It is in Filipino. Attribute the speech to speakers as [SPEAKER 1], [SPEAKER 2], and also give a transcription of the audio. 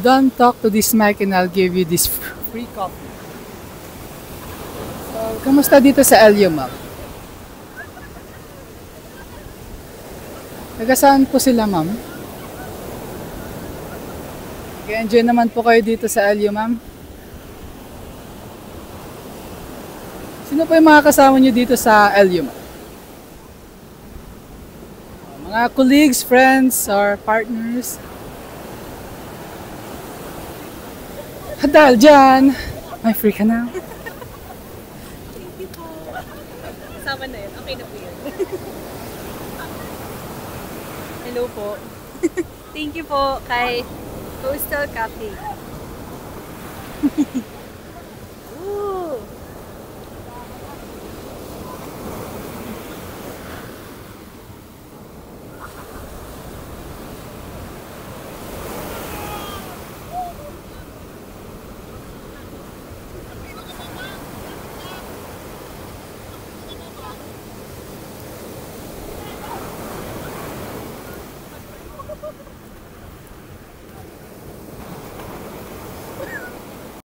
[SPEAKER 1] Don't talk to this mic and I'll give you this free coffee. So, kamusta dito sa LU, ma'am? Taga saan po sila, ma'am? Nag-enjoy naman po kayo dito sa LU, ma'am? Sino po yung mga kasama nyo dito sa LU, ma'am? Mga colleagues, friends, or partners? At dahil dyan, may free ka na.
[SPEAKER 2] Thank you po. Kasama na yun. Okay na po yun. Hello po. Thank you po kay Coastal Cafe.